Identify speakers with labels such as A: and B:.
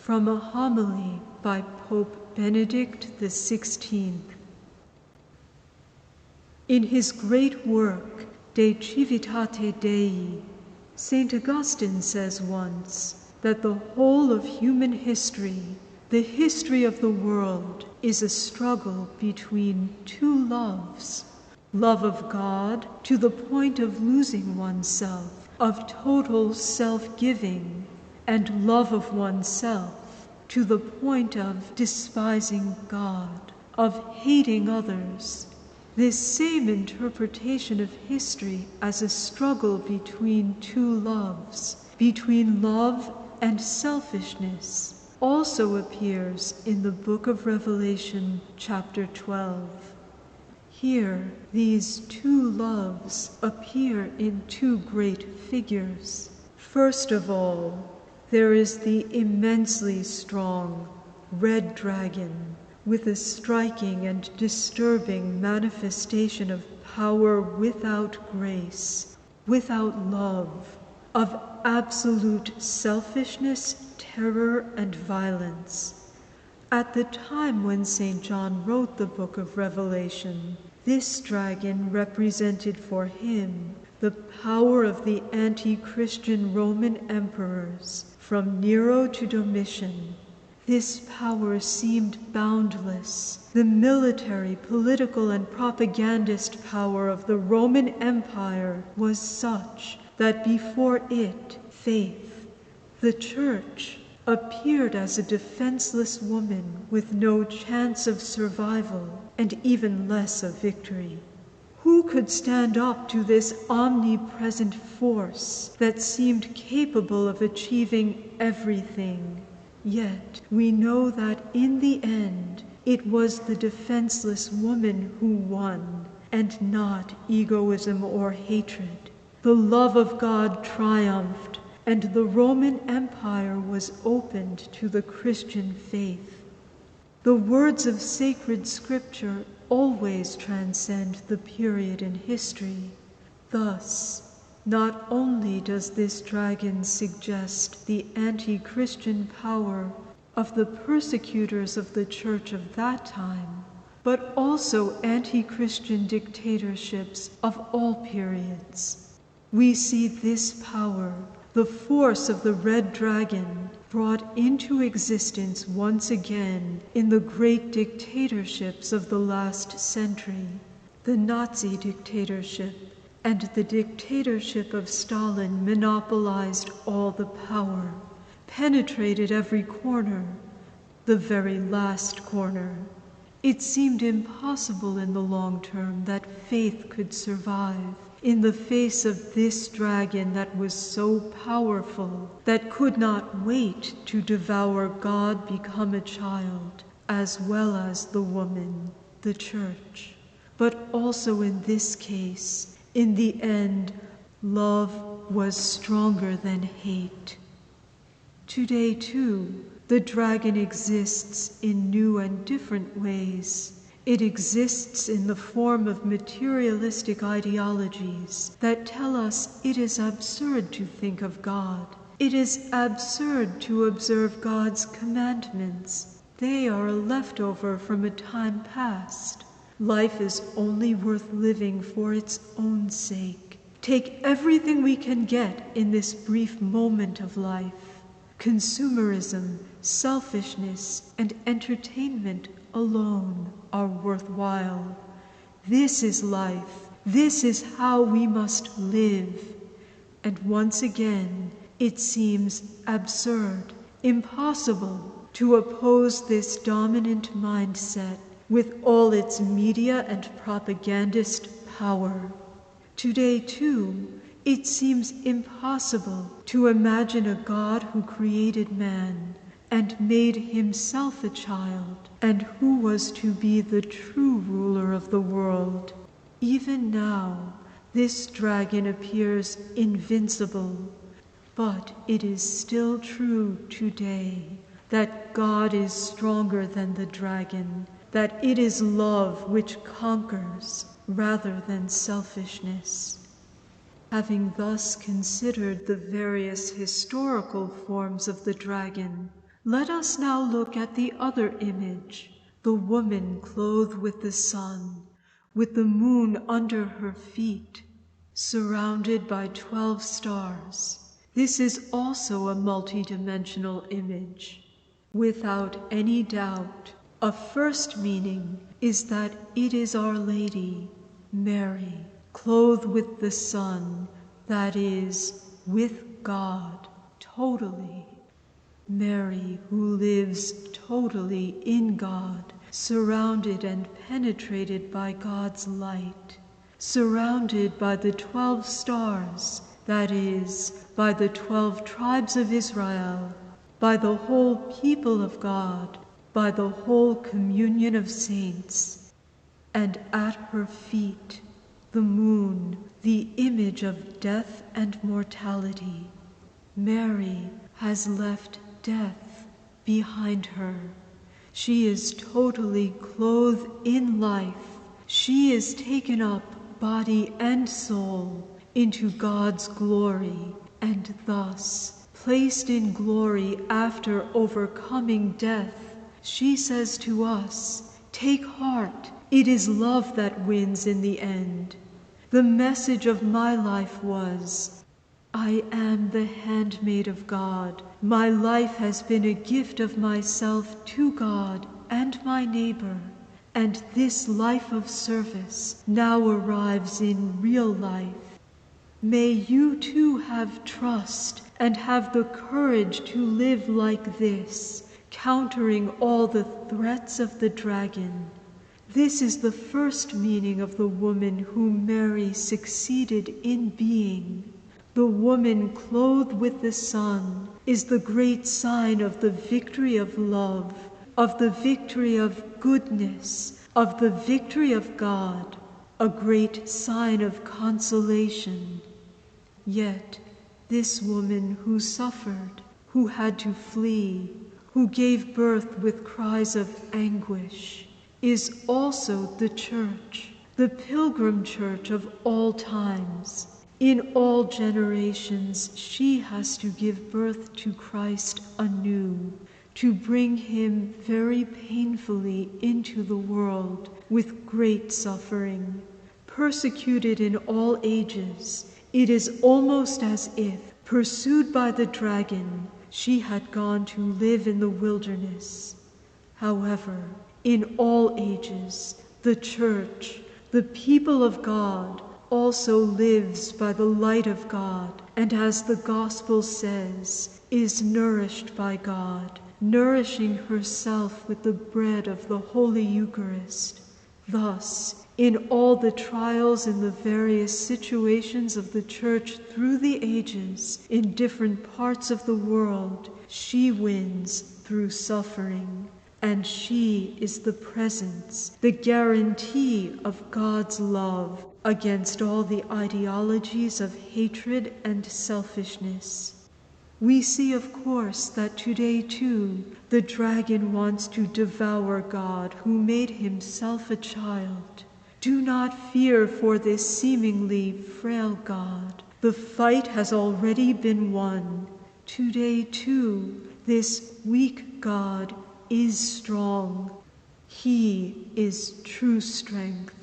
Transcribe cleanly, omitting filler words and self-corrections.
A: From a homily by Pope Benedict XVI. In his great work, De Civitate Dei, St. Augustine says once that the whole of human history, the history of the world, is a struggle between two loves: love of God to the point of losing oneself, of total self-giving, and love of oneself to the point of despising God, of hating others. This same interpretation of history as a struggle between two loves, between love and selfishness, also appears in the book of Revelation, chapter 12. Here, these two loves appear in two great figures. First of all, there is the immensely strong red dragon, with a striking and disturbing manifestation of power without grace, without love, of absolute selfishness, terror, and violence. At the time when St. John wrote the book of Revelation, this dragon represented for him the power of the anti-Christian Roman emperors, from Nero to Domitian. This power seemed boundless. The military, political, and propagandist power of the Roman Empire was such that before it, faith, the Church, appeared as a defenseless woman with no chance of survival and even less of victory. Who could stand up to this omnipresent force that seemed capable of achieving everything? Yet we know that in the end it was the defenseless woman who won, and not egoism or hatred. The love of God triumphed, and the Roman Empire was opened to the Christian faith. The words of sacred scripture always transcend the period in history. Thus, not only does this dragon suggest the anti-Christian power of the persecutors of the Church of that time, but also anti-Christian dictatorships of all periods. We see this power, the force of the red dragon, brought into existence once again in the great dictatorships of the last century. The Nazi dictatorship and the dictatorship of Stalin monopolized all the power, penetrated every corner, the very last corner. It seemed impossible in the long term that faith could survive in the face of this dragon that was so powerful, that could not wait to devour God become a child, as well as the woman, the Church. But also in this case, in the end, love was stronger than hate. Today, too, the dragon exists in new and different ways. It exists in the form of materialistic ideologies that tell us it is absurd to think of God. It is absurd to observe God's commandments. They are a leftover from a time past. Life is only worth living for its own sake. Take everything we can get in this brief moment of life. Consumerism, selfishness, and entertainment alone are worthwhile. This is life. This is how we must live. And once again, it seems absurd, impossible to oppose this dominant mindset with all its media and propagandist power. Today, too, it seems impossible to imagine a God who created man and made himself a child, and who was to be the true ruler of the world. Even now, this dragon appears invincible, but it is still true today that God is stronger than the dragon, that it is love which conquers rather than selfishness. Having thus considered the various historical forms of the dragon, Let us now look at the other image, the woman clothed with the sun, with the moon under her feet, surrounded by 12 stars. This is also a multidimensional image. Without any doubt, a first meaning is that it is Our Lady, Mary, clothed with the sun, that is, with God, totally. Mary, who lives totally in God, surrounded and penetrated by God's light, surrounded by the 12 stars, that is, by the 12 tribes of Israel, by the whole people of God, by the whole communion of saints, and at her feet, the moon, the image of death and mortality. Mary has left death behind her. She is totally clothed in life. She is taken up, body and soul, into God's glory, and thus, placed in glory after overcoming death, she says to us, "Take heart, it is love that wins in the end." The message of my life was, I am the handmaid of God. My life has been a gift of myself to God and my neighbor, and this life of service now arrives in real life. May you too have trust and have the courage to live like this, countering all the threats of the dragon. This is the first meaning of the woman whom Mary succeeded in being. The woman clothed with the sun is the great sign of the victory of love, of the victory of goodness, of the victory of God, a great sign of consolation. Yet this woman who suffered, who had to flee, who gave birth with cries of anguish, is also the church, the pilgrim church of all times. In all generations, she has to give birth to Christ anew, to bring him very painfully into the world with great suffering. Persecuted in all ages, it is almost as if, pursued by the dragon, she had gone to live in the wilderness. However, in all ages, the church, the people of God, also lives by the light of God, and as the gospel says, is nourished by God, nourishing herself with the bread of the Holy Eucharist. Thus, in all the trials and the various situations of the Church through the ages, in different parts of the world, she wins through suffering. And she is the presence, the guarantee of God's love against all the ideologies of hatred and selfishness. We see, of course, that today too, the dragon wants to devour God who made himself a child. Do not fear for this seemingly frail God. The fight has already been won. Today too, this weak God is strong. He is true strength.